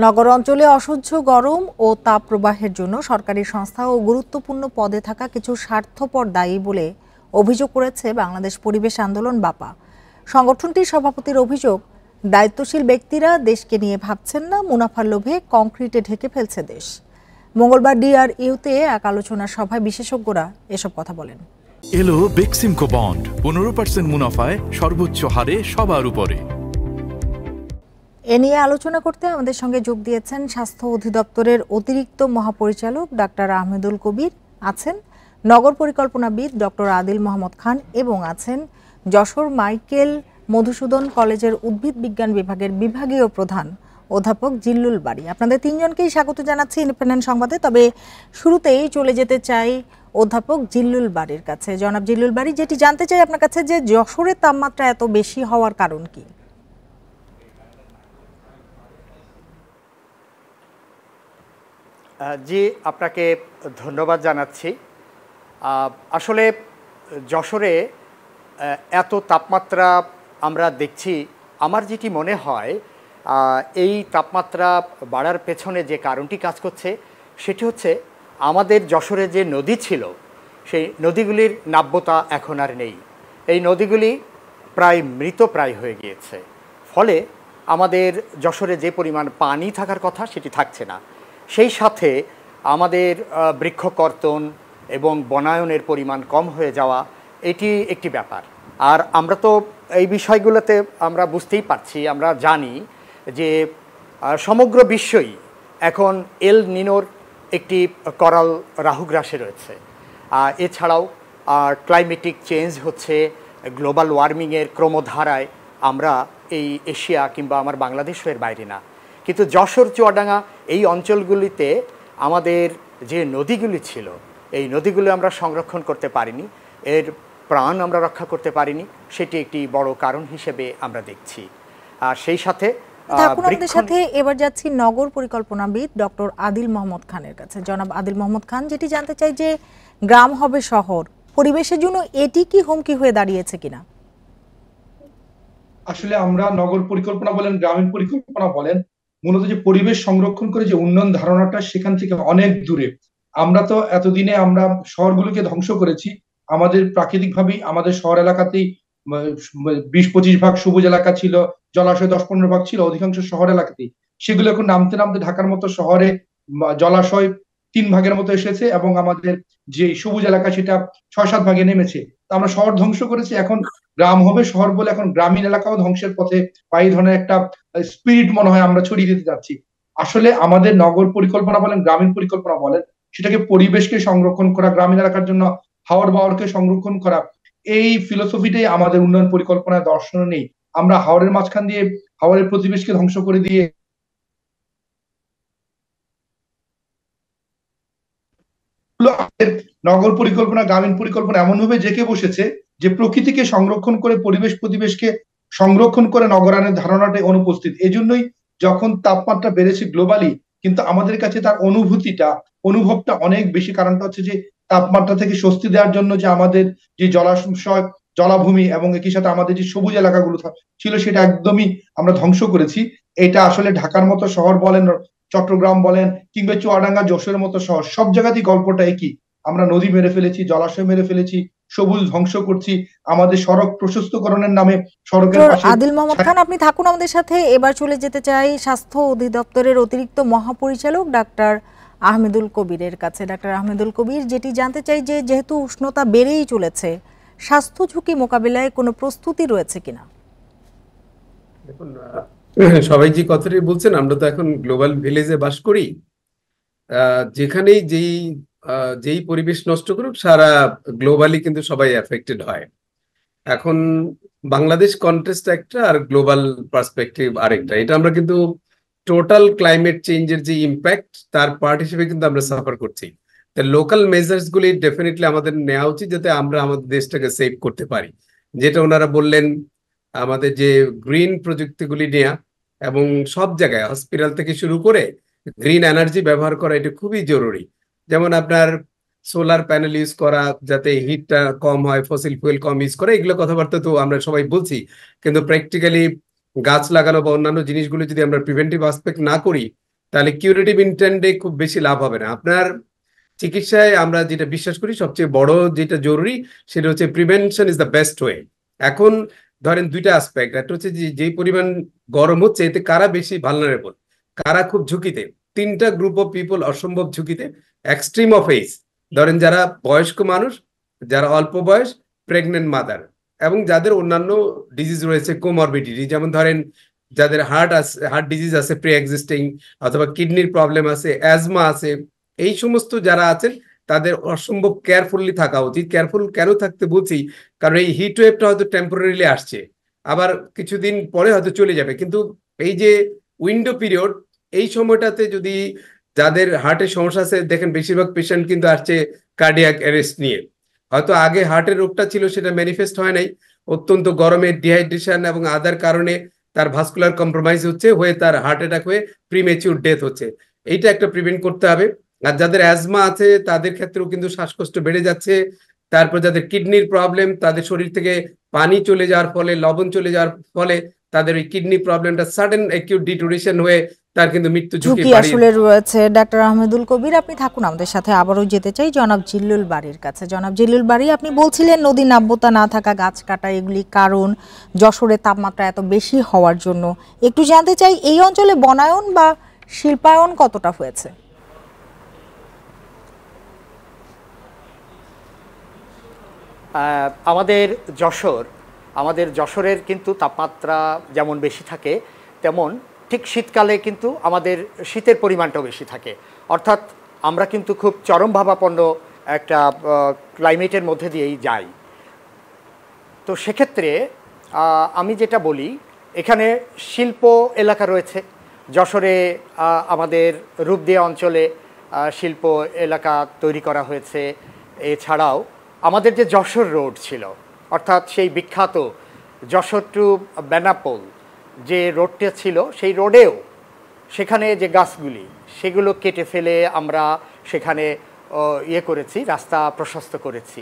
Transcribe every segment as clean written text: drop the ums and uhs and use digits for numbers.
নগর অঞ্চলে অসহ্য গরম ও তাপ প্রবাহের জন্য সরকারি সংস্থা ও গুরুত্বপূর্ণ পদে থাকা কিছু স্বার্থপর দায়ী বলে অভিযোগ করেছে বাংলাদেশ পরিবেশ আন্দোলন বাপা। সংগঠনটির সভাপতির অভিযোগ, দায়িত্বশীল ব্যক্তিরা দেশকে নিয়ে ভাবছেন না, মুনাফার লোভে কংক্রিটে ঢেকে ফেলছে দেশ। মঙ্গলবার ডিআরইউতে এক আলোচনা সভায় বিশেষজ্ঞরা এসব কথা বলেন। এলো বেক্সিমকো বন্ড, 15% মুনাফায় সর্বোচ্চ হারে সবার উপরে। এ নিয়ে আলোচনা করতে আমাদের সঙ্গে যোগ দিয়েছেন স্বাস্থ্য অধিদপ্তরের অতিরিক্ত মহাপরিচালক ডাক্তার আহমেদুল কবির, আছেন নগর পরিকল্পনাবিদ ডক্টর আদিল মোহাম্মদ খান এবং আছেন যশোর মাইকেল মধুসূদন কলেজের উদ্ভিদ বিজ্ঞান বিভাগের বিভাগীয় প্রধান অধ্যাপক জিল্লুল বারী। আপনাদের তিনজনকেই স্বাগত জানাচ্ছি ইন্ডিপেন্ডেন্ট সংবাদে। তবে শুরুতেই চলে যেতে চাই অধ্যাপক জিল্লুল বারীর কাছে। জনাব জিল্লুল বারী, যেটি জানতে চাই আপনার কাছে যে যশোরের তাপমাত্রা এত বেশি হওয়ার কারণ কি? জি, আপনাকে ধন্যবাদ জানাচ্ছি। আসলে যশোরে এত তাপমাত্রা আমরা দেখছি, আমার যেটি মনে হয় এই তাপমাত্রা বাড়ার পেছনে যে কারণটি কাজ করছে সেটি হচ্ছে আমাদের যশোরে যে নদী ছিল সেই নদীগুলির নাব্যতা এখন আর নেই। এই নদীগুলি প্রায় মৃতপ্রায় হয়ে গিয়েছে, ফলে আমাদের যশোরে যে পরিমাণ পানি থাকার কথা সেটি থাকছে না। সেই সাথে আমাদের বৃক্ষকর্তন এবং বনায়নের পরিমাণ কম হয়ে যাওয়া এটি একটি ব্যাপার। আর আমরা তো এই বিষয়গুলোতে আমরা বুঝতেই পারছি, আমরা জানি যে সমগ্র বিশ্বই এখন এল নিনোর একটি করাল রাহুগ্রাসে রয়েছে। এছাড়াও ক্লাইমেটিক চেঞ্জ হচ্ছে, গ্লোবাল ওয়ার্মিংয়ের ক্রমধারায় আমরা এই এশিয়া কিংবা আমার বাংলাদেশের বাইরে না, কিন্তু যশোর চুয়াডাঙ্গা এই অঞ্চলগুলিতে আমাদের যে নদীগুলি ছিল এই নদীগুলো আমরা সংরক্ষণ করতে পারিনি, এর প্রাণ আমরা রক্ষা করতে পারিনি, সেটি একটি বড় কারণ হিসেবে আমরা দেখছি। আর সেই সাথে এবার যাচ্ছি নগর পরিকল্পনাবিদ ডক্টর আদিল মোহাম্মদ খানের কাছে। জনাব আদিল মোহাম্মদ খান, যেটি জানতে চাই যে গ্রাম হবে শহর, পরিবেশের জন্য এটি কি হুমকি হয়ে দাঁড়িয়েছে কিনা? আসলে আমরা নগর পরিকল্পনা বলেন, গ্রামীণ পরিকল্পনা বলেন, মূলত যে পরিবেশ সংরক্ষণ করে যে উন্নয়ন ধারণাটা সেখান থেকে অনেক দূরে। আমরা তো এতদিনে আমরা শহরগুলোকে ধ্বংস করেছি। আমাদের প্রাকৃতিক ভাবেই আমাদের শহর এলাকাতেই 20-25 ভাগ সবুজ এলাকা ছিল, জলাশয় 10-15 ভাগ ছিল অধিকাংশ শহর এলাকাতেই। সেগুলো এখন নামতে নামতে ঢাকার মতো শহরে জলাশয় 3 ভাগের মতো এসেছে এবং আমাদের যে সবুজ এলাকা সেটা 6-7 ভাগে নেমেছে। তো আমরা শহর ধ্বংস করেছি, এখন গ্রাম হবে শহর বলে এখন গ্রামীণ এলাকাও ধ্বংসের পথে বা এই ধরনের একটা স্পিরিট মনে হয় আমরা ছড়িয়ে দিতে যাচ্ছি। আসলে আমাদের নগর পরিকল্পনা বলেন, গ্রামীণ পরিকল্পনা বলেন, সেটাকে পরিবেশকে সংরক্ষণ করা, গ্রামীণ এলাকার জন্য হাওয়ার বাওয়ারকে সংরক্ষণ করা, এই ফিলোসফিটাই আমাদের উন্নয়ন পরিকল্পনায় দর্শন নেই। আমরা হাওরের মাঝখান দিয়ে হাওরের পরিবেশকে ধ্বংস করে দিয়ে নগর পরিকল্পনা, গ্রামীণ পরিকল্পনা এমন ভাবে জেঁকে বসেছে যে প্রকৃতিকে সংরক্ষণ করে পরিবেশকে সংরক্ষণ করে নগরায়নের ধারণাটা অনুপস্থিত। এজন্যই যখন তাপমাত্রা বেড়েছে গ্লোবালি, কিন্তু আমাদের কাছে তার অনুভবটা অনেক বেশি। কারণটা হচ্ছে যে তাপমাত্রা থেকে স্বস্তি দেওয়ার জন্য যে আমাদের যে জলাশয়, জলাভূমি এবং একই সাথে আমাদের যে সবুজ এলাকাগুলো ছিল সেটা একদমই আমরা ধ্বংস করেছি। এটা আসলে ঢাকার মতো শহর বলেন, চট্টগ্রাম বলেন কিংবা চুয়াডাঙ্গা, যশোরের মতো শহর, সব জায়গাতেই গল্পটা একই। আমরা নদী মেরে ফেলেছি, জলাশয় মেরে ফেলেছি, সবুজ ধ্বংস করছি, আমাদের সড়ক প্রশস্তকরণের নামে সড়কের পাশে। আদিল মোহাম্মদ খান, আপনি থাকুন আমাদের সাথে। এবার চলে যেতে চাই স্বাস্থ্য অধিদপ্তরের অতিরিক্ত মহাপরিচালক ডাক্তার আহমেদুল কবিরের কাছে। ডাক্তার আহমেদুল কবির, যেটি জানতে চাই যে যেহেতু উষ্ণতা বেড়েই চলেছে, স্বাস্থ্য ঝুঁকি মোকাবিলায় কোনো প্রস্তুতি রয়েছে কিনা? দেখুন, সবাই যে কথাটি বলছেন, আমরা তো এখন গ্লোবাল ভিলেজে বাস করি। যেখানেই যেই পরিবেশ নষ্ট করুক, সারা গ্লোবালি কিন্তু সবাই এফেক্টেড হয়। এখন বাংলাদেশ কন্টেক্সট একটা আর গ্লোবাল পার্সপেক্টিভ আরেকটা। এটা আমরা কিন্তু টোটাল ক্লাইমেট চেঞ্জের যে ইম্প্যাক্ট তার পার্ট হিসেবে কিন্তু আমরা সাফার করছি। তা লোকাল মেজার্স গুলি ডেফিনেটলি আমাদের নেওয়া উচিত, যাতে আমরা আমাদের দেশটাকে সেভ করতে পারি। যেটা ওনারা বললেন, আমাদের যে গ্রিন প্রযুক্তিগুলি নেওয়া এবং সব জায়গায় হসপিটাল থেকে শুরু করে গ্রিন এনার্জি ব্যবহার করা, এটা খুবই জরুরি। যেমন আপনার সোলার প্যানেল ইউজ করা, যাতে হিটটা কম হয়, ফসিল ফুয়েল কম ইউজ করা, এগুলো কথাবার্তা তো আমরা সবাই বলছি, কিন্তু প্র্যাকটিক্যালি গাছ লাগানো বা অন্যান্য জিনিসগুলো যদি আমরা প্রিভেন্টিভ আসপেক্ট না করি, তাহলে কিউরেটিভ ইন্টেন্টে খুব বেশি লাভ হবে না। আপনার চিকিৎসায় আমরা যেটা বিশ্বাস করি সবচেয়ে বড় যেটা জরুরি সেটা হচ্ছে prevention is the best way. এখন ধরেন দুইটা অ্যাসপেক্ট, একটা হচ্ছে যে যেই পরিমাণ গরম হচ্ছে এতে কারা বেশি ভালনারেবল, কারা খুব ঝুঁকিতে। তিনটা গ্রুপ অফ পিপল অসম্ভব ঝুঁকিতে। এক্সট্রিম অফ এজ, ধরেন যারা বয়স্ক মানুষ, যারা অল্প বয়স, প্রেগনেন্ট মাদার, এবং যাদের অন্যান্য ডিজিজ রয়েছে কোমরবিডিটি, যেমন ধরেন যাদের হার্ট ডিজিজ আছে প্রি এক্সিস্টিং, অথবা কিডনির প্রবলেম আছে, অ্যাজমা আছে, এই সমস্ত যারা আছেন তাদের অসম্ভব কেয়ারফুলি থাকা উচিত। কেয়ারফুল কেন থাকতে বলছি, কারণ এই হিট ওয়েভটা হয়তো টেম্পোরারিলি আসছে, আবার কিছুদিন পরে হয়তো চলে যাবে, কিন্তু এই যে উইন্ডো পিরিয়ড, এই সময়টাতে যদি যাদের হার্টের সমস্যা আছে, দেখেন বেশিরভাগ পেশেন্ট কিন্তু আসছে কার্ডিয়াক অ্যারেস্ট নিয়ে। হয়তো আগে হার্টের রোগটা ছিল, সেটা ম্যানিফেস্ট হয় নাই, অত্যন্ত গরমে ডিহাইড্রেশন এবং আদার কারণে তার ভাস্কুলার কম্প্রোমাইজ হয়ে তার হার্ট অ্যাটাক হয়ে প্রিমেচিউর ডেথ হচ্ছে। এইটা একটা প্রিভেন্ট করতে হবে। আর যাদের অ্যাজমা আছে তাদের ক্ষেত্রেও কিন্তু শ্বাসকষ্ট বেড়ে যাচ্ছে। তারপর যাদের কিডনির প্রবলেম, তাদের শরীর থেকে পানি চলে যাওয়ার ফলে, লবণ চলে যাওয়ার ফলে তাদের ওই কিডনি প্রবলেমটা সাডেন অ্যাকিউট ডিটোরেশন হয়ে তার কিন্তু মৃত্যু ঝুঁকি ঝুঁকি আসলে রয়েছে। ডাক্তার আহমেদুল কবির, আপনি থাকুন আমাদের সাথে। আবারও যেতে চাই জনাব জিল্লুল বাড়ির কাছে। জনাব জিল্লুল বাড়ি, আপনি বলছিলেন নদী নাব্যতা না থাকা, গাছ কাটা, এগুলি কারণ যশোরের তাপমাত্রা এত বেশি হওয়ার জন্য। একটু জানতে চাই এই অঞ্চলে বনায়ন বা শিল্পায়ন কতটা হয়েছে? আমাদের যশোরের কিন্তু তাপমাত্রা যেমন বেশি থাকে, তেমন ঠিক শীতকালে কিন্তু আমাদের শীতের পরিমাণটাও বেশি থাকে। অর্থাৎ আমরা কিন্তু খুব চরমভাবাপন্ন একটা ক্লাইমেটের মধ্যে দিয়েই যাই। তো সেক্ষেত্রে আমি যেটা বলি, এখানে শিল্প এলাকা রয়েছে যশোরে। আমাদের রূপদিয়া অঞ্চলে শিল্প এলাকা তৈরি করা হয়েছে। এছাড়াও আমাদের যে যশোর রোড ছিল, অর্থাৎ সেই বিখ্যাত যশোর টু বেনাপোল যে রোডটা ছিল, সেই রোডেও সেখানে যে গাছগুলি সেগুলো কেটে ফেলে আমরা সেখানে করেছি, রাস্তা প্রশস্ত করেছি।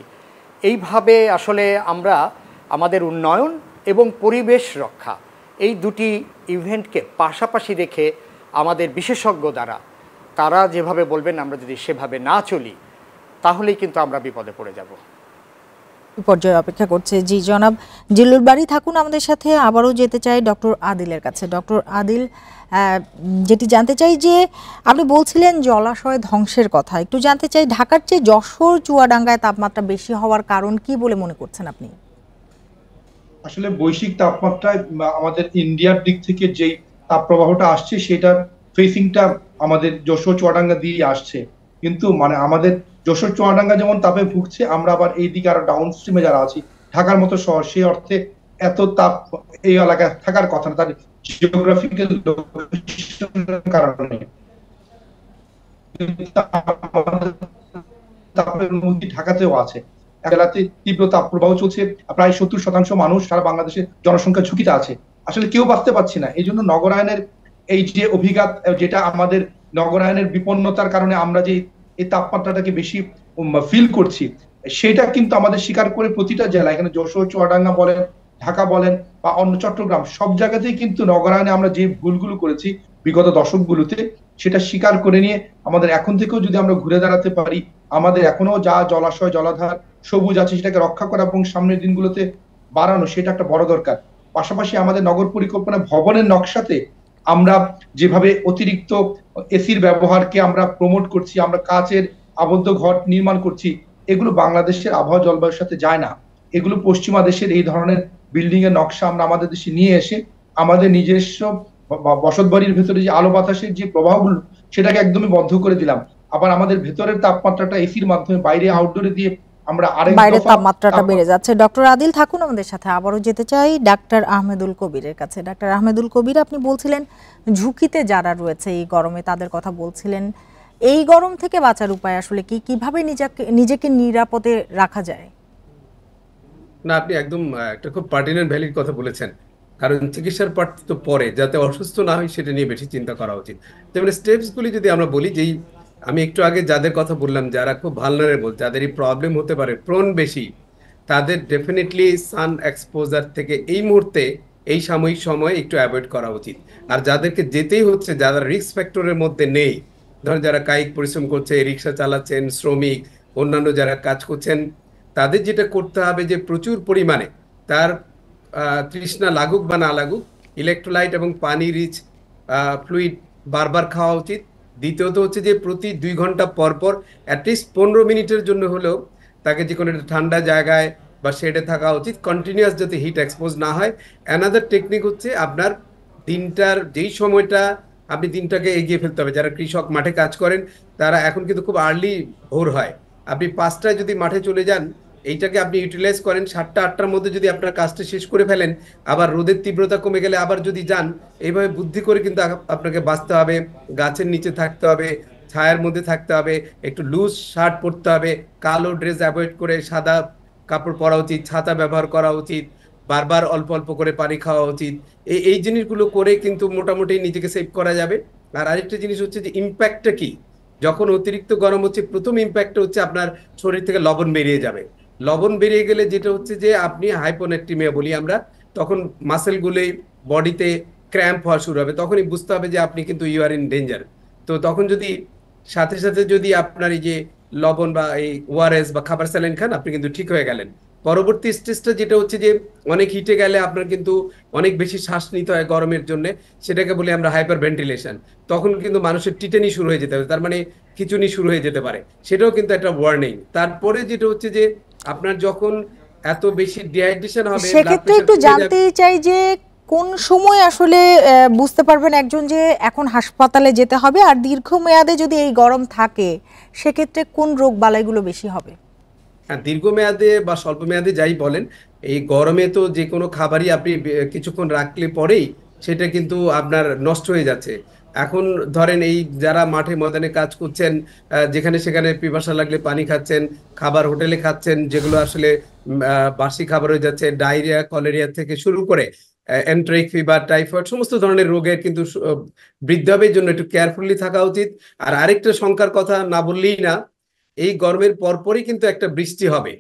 এইভাবে আসলে আমরা আমাদের উন্নয়ন এবং পরিবেশ রক্ষা, এই দুটি ইভেন্টকে পাশাপাশি রেখে আমাদের বিশেষজ্ঞ দ্বারা তারা যেভাবে বলবেন আমরা যদি সেভাবে না চলি, তাহলেই কিন্তু আমরা বিপদে পড়ে যাব। পর্যায়ে অপেক্ষা করছে। জি জনাব জিল্লুল বাড়ি, থাকুন আমাদের সাথে। আবারও যেতে চাই ডক্টর আদিলের কাছে। ডক্টর আদিল, যেটি জানতে চাই যে আপনি বলছিলেন জলাশয় ধ্বংসের কথা, একটু জানতে চাই ঢাকার চেয়ে যশোর চুয়াডাঙ্গায় তাপমাত্রা বেশি হওয়ার কারণ কি বলে মনে করছেন আপনি? আসলে বৈশ্বিক তাপমাত্রায় আমাদের ইন্ডিয়ার দিক থেকে যেই তাপপ্রবাহটা আসছে সেটার ফেসিংটা আমাদের যশোর চুয়াডাঙ্গা দিয়ে আসছে, কিন্তু মানে আমাদের যশোর চুয়াডাঙ্গা যেমন তাপে ভুগছে, আমরা আবার এইদিকে আরো ডাউন স্ট্রিমে যারা আছি, ঢাকার মতো শহর, সেই অর্থে এত তাপ এই এলাকায় থাকার কথা না, তার জিওগ্রাফিক্যাল লোকেশনের কারণে। তাপের মধ্যে ঢাকাতেও আছে, জেলাতে তীব্র তাপ প্রবাহ চলছে, প্রায় 70% মানুষ সারা বাংলাদেশের জনসংখ্যা ঝুঁকিতে আছে। আসলে কেউ বাঁচতে পারছি না। এই জন্য নগরায়নের এই যে অভিঘাত, যেটা আমাদের নগরায়নের বিপন্নতার কারণে আমরা যে এই তাপমাত্রাটাকে বেশি ফিল করছি, সেটা কিন্তু আমাদের স্বীকার করে প্রতিটা জেলা, এখানে যশোর, চুয়াডাঙ্গা বলেন, ঢাকা বলেন বা অন্য চট্টগ্রাম, সব জায়গাতেই কিন্তু নগরায়নে আমরা যে ভুলগুলো করেছি বিগত দশকগুলোতে, সেটা স্বীকার করে নিয়ে আমাদের এখন থেকেও যদি আমরা ঘুরে দাঁড়াতে পারি, আমাদের এখনো যা জলাশয় জলাধার সবুজ আছে সেটাকে রক্ষা করা এবং সামনের দিনগুলোতে বাড়ানো, সেটা একটা বড় দরকার। পাশাপাশি আমাদের নগর পরিকল্পনা ভবনের নকশাতে আমরা যেভাবে অতিরিক্ত এসির ব্যবহারকে আমরা প্রমোট করছি, আমরা কাচের আবদ্ধ ঘর নির্মাণ করছি, এগুলো বাংলাদেশের আবহাওয়া জলবায়ুর সাথে যায় না। এগুলো পশ্চিমা দেশের এই ধরনের বিল্ডিং এর নকশা আমরা আমাদের দেশে নিয়ে এসে আমাদের নিজস্ব বসত বাড়ির ভেতরে যে আলো বাতাসের যে প্রবাহগুলো, সেটাকে একদমই বন্ধ করে দিলাম। আবার আমাদের ভেতরের তাপমাত্রাটা এসির মাধ্যমে বাইরে আউটডোরে দিয়ে আমরা বাইরের তাপমাত্রাটা বেড়ে যাচ্ছে। ডক্টর আদিল, থাকুন আমাদের সাথে। আবারও যেতে চাই ডাক্তার আহমেদুল কবিরের কাছে। ডাক্তার আহমেদুল কবির, আপনি বলছিলেন ঝুঁকিতে যারা রয়েছে এই গরমে, তাদের কথা বলছিলেন। এই গরম থেকে বাঁচার উপায় আসলে কি, কিভাবে নিজেকে নিরাপদে রাখা যায়? না, আপনি একদম একটা খুব পার্টিনেন্ট ভ্যালিড কথা বলেছেন। কারণ চিকিৎসার পার্ট তো পরে, যাতে অসুস্থ না হয় সেটা নিয়ে বেশি চিন্তা করা উচিত। তেমনি স্টেপস গুলি যদি আমরা বলি, যেই আমি একটু আগে যাদের কথা বললাম, যারা খুব ভালনারেবল, যাদের এই প্রবলেম হতে পারে, প্রোন বেশি, তাদের ডেফিনেটলি সান এক্সপোজার থেকে এই মুহূর্তে এই সাময়িক সময় একটু অ্যাভয়েড করা উচিত। আর যাদেরকে যেতেই হচ্ছে, যারা রিস্ক ফ্যাক্টরের মধ্যে নেই, ধরেন যারা কায়িক পরিশ্রম করছে, রিক্সা চালাচ্ছেন, শ্রমিক, অন্যান্য যারা কাজ করছেন, তাদের যেটা করতে হবে যে প্রচুর পরিমাণে তার তৃষ্ণা লাগুক বা না লাগুক, ইলেকট্রোলাইট এবং পানি রিচ ফ্লুইড বারবার খাওয়া উচিত। দ্বিতীয়ত হচ্ছে যে প্রতি 2 ঘন্টা পর পর অ্যাটলিস্ট 15 মিনিটের জন্য হলেও তাকে যে কোনো একটা ঠান্ডা জায়গায় বা শেডে থাকা উচিত, কন্টিনিউয়াস যাতে হিট এক্সপোজ না হয়। অ্যানাদার টেকনিক হচ্ছে আপনার দিনটার যেই সময়টা আপনি দিনটাকে এগিয়ে ফেলতে হবে। যারা কৃষক মাঠে কাজ করেন তারা এখন কিন্তু খুব আর্লি ভোর হয়, আপনি 5টায় যদি মাঠে চলে যান, এইটাকে আপনি ইউটিলাইজ করেন, 7টা-8টার মধ্যে যদি আপনার কাজটা শেষ করে ফেলেন, আবার রোদের তীব্রতা কমে গেলে আবার যদি যান, এইভাবে বুদ্ধি করে কিন্তু আপনাকে বাঁচতে হবে। গাছের নিচে থাকতে হবে, ছায়ার মধ্যে থাকতে হবে, একটু লুজ শার্ট পরতে হবে, কালো ড্রেস অ্যাভয়েড করে সাদা কাপড় পরা উচিত, ছাতা ব্যবহার করা উচিত, বারবার অল্প অল্প করে পানি খাওয়া উচিত। এই জিনিসগুলো করে কিন্তু মোটামুটি নিজেকে সেভ করা যাবে। আর আরেকটা জিনিস হচ্ছে যে ইম্প্যাক্টটা কি, যখন অতিরিক্ত গরম হচ্ছে, প্রথম ইম্প্যাক্টটা হচ্ছে আপনার শরীর থেকে লবণ বেরিয়ে যাবে। লবণ বেরিয়ে গেলে যেটা হচ্ছে যে আপনি হাইপোনেট্রিমিয়া বলি আমরা, তখন মাসেলগুলো বডিতে ক্র্যাম্প হওয়া শুরু হবে, তখনই বুঝতে হবে যে আপনি কিন্তু ইউ আর ইন ডেঞ্জার। তো তখন যদি সাথে সাথে যদি আপনার এই যে লবণ বা এই ওআরএস বা খাবার স্যালাইন খান, আপনি কিন্তু ঠিক হয়ে গেলেন। পরবর্তী স্টেজটা যেটা হচ্ছে যে অনেক হিটে গেলে আপনার কিন্তু অনেক বেশি শ্বাস নিতে হয় গরমের জন্য, সেটাকে বলি আমরা হাইপার ভেন্টিলেশন। তখন কিন্তু মানুষের টিটেনি শুরু হয়ে যেতে হবে, তার মানে খিঁচুনি শুরু হয়ে যেতে পারে, সেটাও কিন্তু একটা ওয়ার্নিং। তারপরে যেটা হচ্ছে যে আপনার যখন এত বেশি ডিহাইড্রেশন হবে, সেক্ষেত্রে একটু জানতে চাই যে কোন সময় আসলে বুঝতে পারবেন একজন যে এখন হাসপাতালে যেতে হবে, আর দীর্ঘমেয়াদে যদি এই গরম থাকে সেক্ষেত্রে কোন রোগ বালাইগুলো বেশি হবে? হ্যাঁ, দীর্ঘমেয়াদে বা স্বল্প মেয়াদে যাই বলেন, এই গরমে তো যে কোনো খাবারই আপনি কিছুক্ষণ রাখলে পরেই সেটা কিন্তু আপনার নষ্ট হয়ে যাচ্ছে। এখন ধরেন এই যারা মাঠে ময়দানে কাজ করছেন, যেখানে সেখানে পিপাসা লাগলে পানি খাচ্ছেন, খাবার হোটেলে খাচ্ছেন, যেগুলো আসলে বাসি খাবার হয়ে যাচ্ছে, ডায়রিয়া, কলেরিয়া থেকে শুরু করে এন্টেরিক ফিভার, টাইফয়েড, সমস্ত ধরনের রোগের কিন্তু বৃদ্ধি হবে। এই জন্য একটু কেয়ারফুলি থাকা উচিত। আর আরেকটা শঙ্কার কথা না বললেই না, এই গরমের পরপরই কিন্তু একটা বৃষ্টি হবে,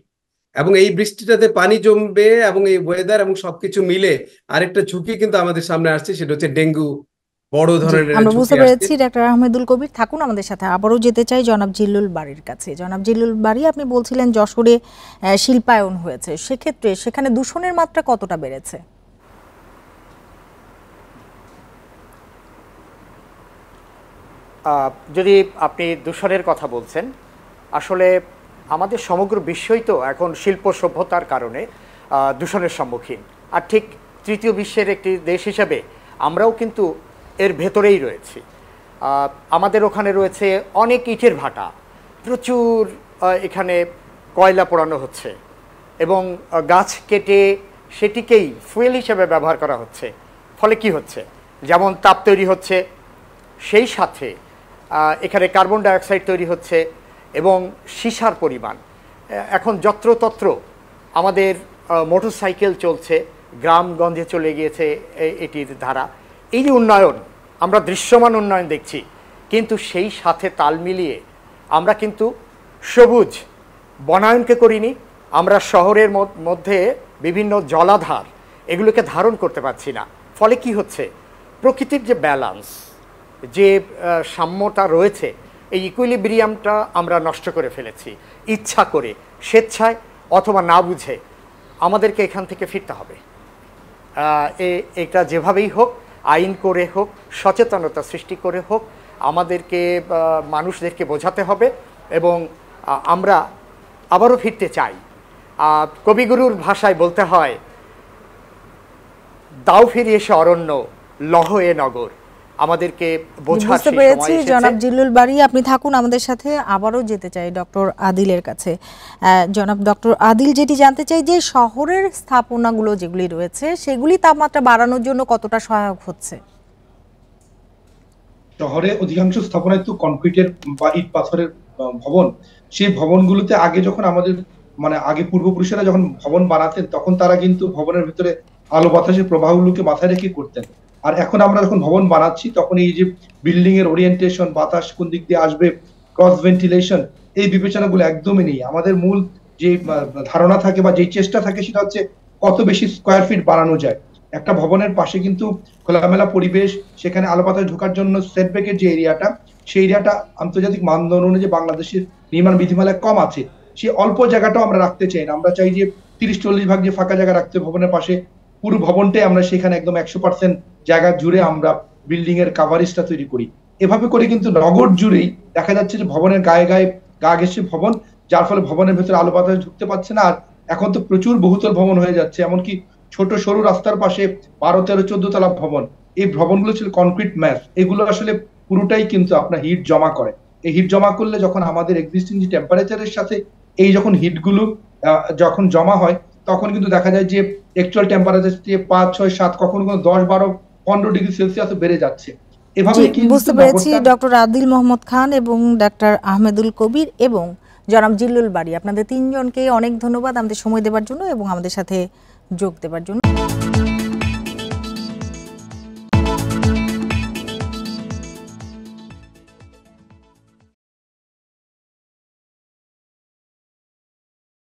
এবং এই বৃষ্টিটাতে পানি জমবে, এবং এই ওয়েদার এবং সবকিছু মিলে আরেকটা ঝুঁকি কিন্তু আমাদের সামনে আসছে, সেটা হচ্ছে ডেঙ্গু। বড় ধরনের আমরা ঝুঁকি বুঝতে আসছে। পেরেছি। ডাক্তার আহমেদুল কবির থাকুন আমাদের সাথে। আবারও যেতে চাই জনাব জিল্লুল বারীর কাছে। জনাব জিল্লুল বারী, আপনি বলছিলেন যশোরে শিল্পায়ন হয়েছে, সেক্ষেত্রে সেখানে দূষণের মাত্রা কতটা বেড়েছে? যদি আপনি দূষণের কথা বলছেন, আসলে আমাদের সমগ্র বিশ্বই তো এখন শিল্প সভ্যতার কারণে দূষণের সম্মুখীন। আর ঠিক তৃতীয় বিশ্বের একটি দেশ হিসেবে আমরাও কিন্তু এর ভেতরেই রয়েছি। আমাদের ওখানে রয়েছে অনেক ইটের ভাটা, প্রচুর এখানে কয়লা পোড়ানো হচ্ছে, এবং গাছ কেটে সেটিকেই ফুয়েল হিসেবে ব্যবহার করা হচ্ছে। ফলে কি হচ্ছে, যেমন তাপ তৈরি হচ্ছে, সেই সাথে এখানে কার্বন ডাইঅক্সাইড তৈরি হচ্ছে, এবং সীসার পরিমাণ এখন যত্রতত্র। আমাদের মোটরসাইকেল চলছে, গ্রামগঞ্জে চলে গিয়েছে এটির ধারা। এই যে উন্নয়ন, আমরা দৃশ্যমান উন্নয়ন দেখছি, কিন্তু সেই সাথে তাল মিলিয়ে আমরা কিন্তু সবুজ বনায়নকে করিনি। আমরা শহরের মধ্যে বিভিন্ন জলাধার এগুলোকে ধারণ করতে পারছি না। ফলে কি হচ্ছে, প্রকৃতির যে ব্যালান্স, যে সাম্যতা রয়েছে, এই ইকুইলিব্রিয়ামটা আমরা নষ্ট করে ফেলেছি ইচ্ছা করে, স্বেচ্ছায় অথবা না বুঝে। আমাদেরকে এখান থেকে ফিরতে হবে। এটা যেভাবেই হোক, আইন করে হোক, সচেতনতা সৃষ্টি করে হোক, আমাদেরকে মানুষদেরকে বোঝাতে হবে, এবং আমরা আবারও ফিরতে চাই। কবিগুরুর ভাষায় বলতে হয়, দাও ফিরে এসে অরণ্য, লহ এ নগর। আমাদেরকে বোঝার বুঝতে পেরেছি। জনাব জিল্লুল বারী, আপনি থাকুন আমাদের সাথে। আবারও যেতে চাই ডক্টর আদিলের কাছে। জনাব ডক্টর আদিল, যেটি জানতে চাই যে শহরের স্থাপনাগুলো যেগুলি রয়েছে সেগুলি তাপমাত্রা বাড়ানোর জন্য কতটা সহায়ক হচ্ছে? শহরে অধিকাংশ স্থাপনায় তো কনক্রিটের বা ইট পাথরের ভবন। সেই ভবনগুলোতে আগে যখন আমাদের আগে পূর্বপুরুষেরা যখন ভবন বানাতেন, তখন তারা কিন্তু ভবনের ভিতরে আলো বাতাসের প্রবাহগুলোকে মাথায় রেখে করতেন। আর এখন আমরা যখন ভবন বানাচ্ছি, তখন এই যে বিল্ডিং এর ওরিয়েন্টেশন, বাতাস কোন দিক দিয়ে আসবে, ক্রস ভেন্টিলেশন, এই বিবেচনাগুলো একদমই নেই। আমাদের মূল যে ধারণা থাকে বা যে চেষ্টা থাকে, সেটা হচ্ছে কত বেশি স্কোয়ার ফিট বানানো যায়। একটা ভবনের পাশে কিন্তু খোলামেলা পরিবেশ, সেখানে আলো বাতাস ঢোকার জন্য সেটব্যাকের যে এরিয়াটা, সেই এরিয়াটা আন্তর্জাতিক মানদণ্ড অনুযায়ী বাংলাদেশের নির্মাণ বিধিমালায় কম আছে। সেই অল্প জায়গাটাও আমরা রাখতে চাই না। আমরা চাই যে 30-40 ভাগ যে ফাঁকা জায়গা রাখতে ভবনের পাশে, পুরো ভবনটাই আমরা সেখানে একদম 100% জায়গা জুড়ে আমরা বিল্ডিং এর কাভারেজটা তৈরি করি। এভাবে করে কিন্তু নগর জুড়েই দেখা যাচ্ছে যে ভবনের গায়ে গায়ে গা ঘেঁষে ভবন, যার ফলে ভবনের ভেতরে আলো বাতাস ঢুকতে পারছে না। আর এখন তো প্রচুর বহুতল ভবন হয়ে যাচ্ছে, এমনকি ছোট সরু রাস্তার পাশে 12, 13, 14 তলা ভবন। এই ভবনগুলো ছিল কনক্রিট ম্যাস, এগুলো আসলে পুরোটাই কিন্তু আপনার হিট জমা করে। এই হিট জমা করলে যখন আমাদের এক্সিস্টিং যে টেম্পারেচারের সাথে এই যখন হিটগুলো যখন জমা হয়, তখন কিন্তু দেখা যায় যে অ্যাকচুয়াল টেম্পারেচার 5, 6, 7, কখনো 10, 12, 15 ডিগ্রি সেলসিয়াস বেড়ে যাচ্ছে। এভাবে বুঝতে পেরেছি ডক্টর আদিল মোহাম্মদ খান এবং ডাক্তার আহমেদুল কবির এবং জনাব জিল্লুল বারী, আপনাদের তিনজনকে অনেক ধন্যবাদ আমাদের সময় দেওয়ার জন্য এবং আমাদের সাথে যোগ দেওয়ার জন্য।